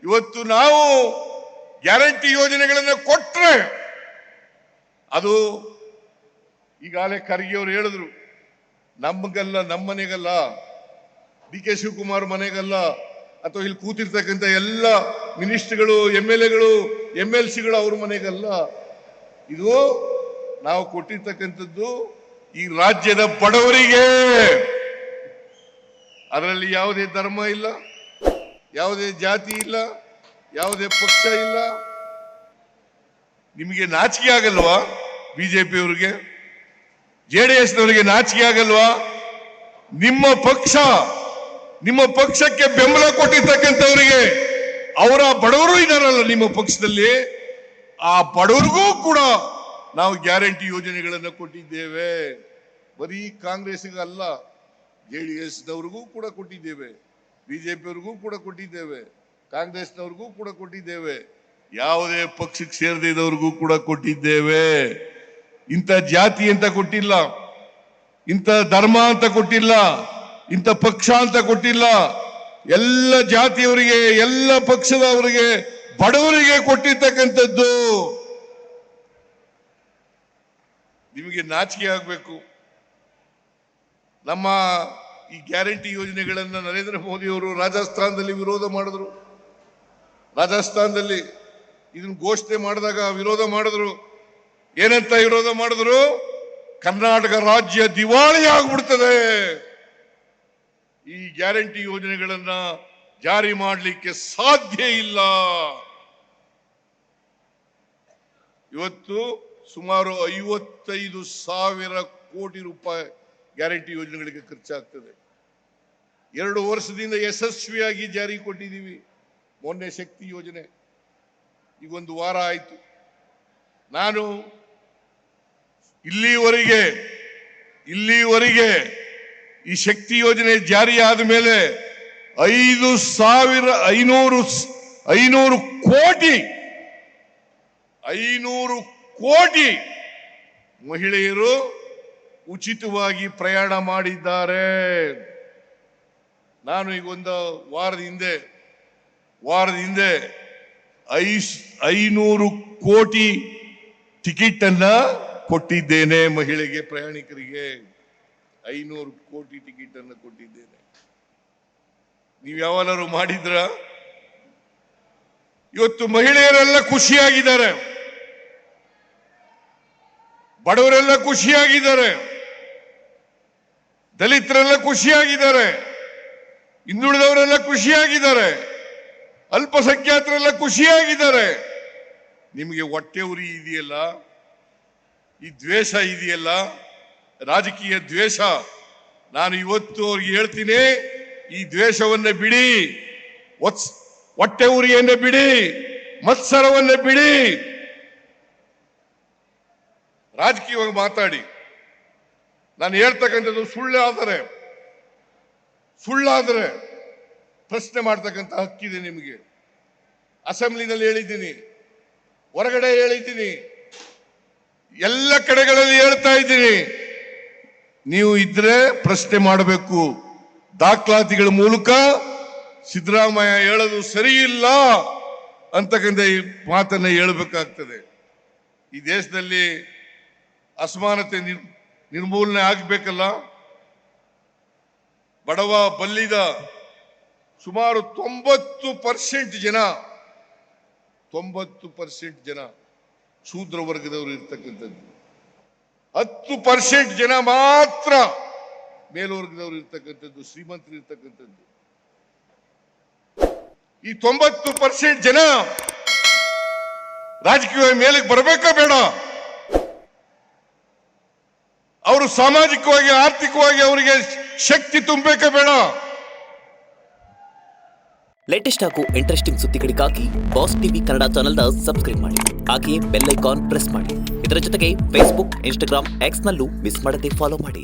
ಇವತ್ತು ನಾವು ಗ್ಯಾರಂಟಿ ಯೋಜನೆಗಳನ್ನು ಕೊಟ್ರೆ ಅದು ಈಗಾಗಲೇ ಖರ್ಗೆ ಅವರು ಹೇಳಿದ್ರು, ನಮಗಲ್ಲ, ನಮ್ಮ ಮನೆಗಲ್ಲ, ಡಿ ಕೆ ಶಿವಕುಮಾರ್ ಮನೆಗಲ್ಲ, ಅಥವಾ ಇಲ್ಲಿ ಕೂತಿರ್ತಕ್ಕಂಥ ಎಲ್ಲ ಮಿನಿಸ್ಟರ್ಗಳು, MLAಗಳು, MLCಗಳು ಅವ್ರ ಮನೆಗಲ್ಲ. ಇದು ನಾವು ಕೊಟ್ಟಿರ್ತಕ್ಕಂಥದ್ದು ಈ ರಾಜ್ಯದ ಬಡವರಿಗೆ. ಅದರಲ್ಲಿ ಯಾವುದೇ ಧರ್ಮ ಇಲ್ಲ, ಯಾವುದೇ ಜಾತಿ ಇಲ್ಲ, ಯಾವುದೇ ಪಕ್ಷ ಇಲ್ಲ. ನಿಮಗೆ ನಾಚಿಕೆ ಆಗಲ್ವಾ? ಬಿಜೆಪಿಯವರಿಗೆ, JDSನವರಿಗೆ ನಾಚಿಕೆ ಆಗಲ್ವಾ? ನಿಮ್ಮ ಪಕ್ಷಕ್ಕೆ ಬೆಂಬಲ ಕೊಟ್ಟಿರ್ತಕ್ಕಂಥವರಿಗೆ, ಅವರ ಬಡವರು ಇದಾರಲ್ಲ ನಿಮ್ಮ ಪಕ್ಷದಲ್ಲಿ, ಆ ಬಡವರಿಗೂ ಕೂಡ ನಾವು ಗ್ಯಾರಂಟಿ ಯೋಜನೆಗಳನ್ನು ಕೊಟ್ಟಿದ್ದೇವೆ. ಬರೀ ಕಾಂಗ್ರೆಸ್ಗಲ್ಲ, JDSನವ್ರಿಗೂ ಕೂಡ ಕೊಟ್ಟಿದ್ದೇವೆ, ಬಿಜೆಪಿಯವ್ರಿಗೂ ಕೂಡ ಕೊಟ್ಟಿದ್ದೇವೆ, ಕಾಂಗ್ರೆಸ್ನವ್ರಿಗೂ ಕೂಡ ಕೊಟ್ಟಿದ್ದೇವೆ, ಯಾವುದೇ ಪಕ್ಷಕ್ಕೆ ಸೇರದಿದ್ದವ್ರಿಗೂ ಕೂಡ ಕೊಟ್ಟಿದ್ದೇವೆ. ಇಂಥ ಜಾತಿ ಅಂತ ಕೊಟ್ಟಿಲ್ಲ, ಇಂಥ ಧರ್ಮ ಅಂತ ಕೊಟ್ಟಿಲ್ಲ, ಇಂಥ ಪಕ್ಷ ಅಂತ ಕೊಟ್ಟಿಲ್ಲ. ಎಲ್ಲ ಜಾತಿಯವರಿಗೆ, ಎಲ್ಲ ಪಕ್ಷದವರಿಗೆ, ಬಡವರಿಗೆ ಕೊಟ್ಟಿರ್ತಕ್ಕಂಥದ್ದು. ನಿಮಗೆ ನಾಚಿಕೆ ಆಗಬೇಕು. ನಮ್ಮ ಈ ಗ್ಯಾರಂಟಿ ಯೋಜನೆಗಳನ್ನು ನರೇಂದ್ರ ಮೋದಿ ಅವರು ರಾಜಸ್ಥಾನದಲ್ಲಿ ವಿರೋಧ ಮಾಡಿದ್ರು. ರಾಜಸ್ಥಾನದಲ್ಲಿ ಇದನ್ನು ಘೋಷಣೆ ಮಾಡಿದಾಗ ವಿರೋಧ ಮಾಡಿದ್ರು. ಏನಂತ ವಿರೋಧ ಮಾಡಿದ್ರು? ಕರ್ನಾಟಕ ರಾಜ್ಯ ದಿವಾಳಿ ಆಗ್ಬಿಡ್ತದೆ, ಈ ಗ್ಯಾರಂಟಿ ಯೋಜನೆಗಳನ್ನ ಜಾರಿ ಮಾಡಲಿಕ್ಕೆ ಸಾಧ್ಯ ಇಲ್ಲ. ಇವತ್ತು ಸುಮಾರು 55,000 ಕೋಟಿ ರೂಪಾಯಿ ಗ್ಯಾರಂಟಿ ಯೋಜನೆಗಳಿಗೆ ಖರ್ಚಾಗ್ತದೆ. 2 ವರ್ಷದಿಂದ ಯಶಸ್ವಿಯಾಗಿ ಜಾರಿ ಕೊಟ್ಟಿದ್ದೀವಿ. ಮೊನ್ನೆ ಶಕ್ತಿ ಯೋಜನೆ ಈಗ 1 ವಾರ ಆಯಿತು. ನಾನು ಇಲ್ಲಿವರೆಗೆ ಈ ಶಕ್ತಿ ಯೋಜನೆ ಜಾರಿ ಆದ ಮೇಲೆ 500 ಕೋಟಿ ಮಹಿಳೆಯರು ಉಚಿತವಾಗಿ ಪ್ರಯಾಣ ಮಾಡಿದ್ದಾರೆ. ನಾನು ಈಗ 1 ವಾರದ ಹಿಂದೆ 500 ಕೋಟಿ ಟಿಕೆಟ್ ಅನ್ನ ಕೊಟ್ಟಿದ್ದೇನೆ ಮಹಿಳೆಗೆ, ಪ್ರಯಾಣಿಕರಿಗೆ 500 ಕೋಟಿ ಟಿಕೆಟ್ ಅನ್ನು ಕೊಟ್ಟಿದ್ದೇನೆ. ನೀವು ಯಾವಾಗಲಾರು ಮಾಡಿದ್ರ? ಇವತ್ತು ಮಹಿಳೆಯರೆಲ್ಲ ಖುಷಿಯಾಗಿದ್ದಾರೆ, ಬಡವರೆಲ್ಲ ಖುಷಿಯಾಗಿದ್ದಾರೆ, ದಲಿತರೆಲ್ಲ ಖುಷಿಯಾಗಿದ್ದಾರೆ, ಹಿಂದುಳಿದವರೆಲ್ಲ ಖುಷಿಯಾಗಿದ್ದಾರೆ, ಅಲ್ಪಸಂಖ್ಯಾತರೆಲ್ಲ ಖುಷಿಯಾಗಿದ್ದಾರೆ. ನಿಮಗೆ ಹೊಟ್ಟೆ ಉರಿ ಇದೆಯಲ್ಲ, ಈ ದ್ವೇಷ ಇದೆಯಲ್ಲ, ರಾಜಕೀಯ ದ್ವೇಷ, ನಾನು ಇವತ್ತು ಅವ್ರಿಗೆ ಹೇಳ್ತೀನಿ, ಈ ದ್ವೇಷವನ್ನ ಬಿಡಿ, ಹೊಟ್ಟೆ ಉರಿಯನ್ನ ಬಿಡಿ, ಮತ್ಸರವನ್ನ ಬಿಡಿ, ರಾಜಕೀಯವಾಗಿ ಮಾತಾಡಿ. ನಾನು ಹೇಳ್ತಕ್ಕಂಥದ್ದು ಸುಳ್ಳಾದರೆ ಪ್ರಶ್ನೆ ಮಾಡ್ತಕ್ಕಂಥ ಹಕ್ಕಿದೆ ನಿಮಗೆ. ಅಸೆಂಬ್ಲಿನಲ್ಲಿ ಹೇಳಿದ್ದೀನಿ, ಹೊರಗಡೆ ಹೇಳಿದ್ದೀನಿ, ಎಲ್ಲ ಕಡೆಗಳಲ್ಲಿ ಹೇಳ್ತಾ ಇದ್ದೀನಿ. ನೀವು ಇದ್ರೆ ಪ್ರಶ್ನೆ ಮಾಡಬೇಕು. ದಾಖಲಾತಿಗಳ ಮೂಲಕ ಸಿದ್ದರಾಮಯ್ಯ ಹೇಳೋದು ಸರಿ ಇಲ್ಲ ಅಂತಕ್ಕಂಥ ಈ ಮಾತನ್ನ ಹೇಳಬೇಕಾಗ್ತದೆ. ಈ ದೇಶದಲ್ಲಿ ಅಸಮಾನತೆ ನಿರ್ಮೂಲನೆ ಆಗಬೇಕಲ್ಲ. ಬಡವ ಬಲ್ಲಿದ ಸುಮಾರು 90% ಜನ ಶೂದ್ರ ವರ್ಗದವರು ಇರ್ತಕ್ಕಂಥದ್ದು, 10% ಜನ ಮಾತ್ರ ಮೇಲ್ವರ್ಗದವರು ಇರ್ತಕ್ಕಂಥದ್ದು, ಶ್ರೀಮಂತರು ಇರ್ತಕ್ಕಂಥದ್ದು. ಈ 90% ಜನ ರಾಜಕೀಯ ಮೇಲಕ್ಕೆ ಬರಬೇಕಾ ಬೇಡ? ಅವರು ಸಾಮಾಜಿಕವಾಗಿ, ಆರ್ಥಿಕವಾಗಿ ಅವರಿಗೆ ಶಕ್ತಿ ತುಂಬಬೇಕಾ ಬೇಡ? ಲೇಟೆಸ್ಟ್ ಹಾಗೂ ಇಂಟ್ರೆಸ್ಟಿಂಗ್ ಸುದ್ದಿಗಳಿಗಾಗಿ ಬಾಸ್ ಟಿವಿ ಕನ್ನಡ ಚಾನೆಲ್ನ ಸಬ್ಸ್ಕ್ರೈಬ್ ಮಾಡಿ. ಹಾಗೆಯೇ ಬೆಲ್ ಐಕಾನ್ ಪ್ರೆಸ್ ಮಾಡಿ. ಇದರ ಜೊತೆಗೆ ಫೇಸ್ಬುಕ್, ಇನ್ಸ್ಟಾಗ್ರಾಮ್, ಎಕ್ಸ್ನಲ್ಲೂ ಮಿಸ್ ಮಾಡದೆ ಫಾಲೋ ಮಾಡಿ.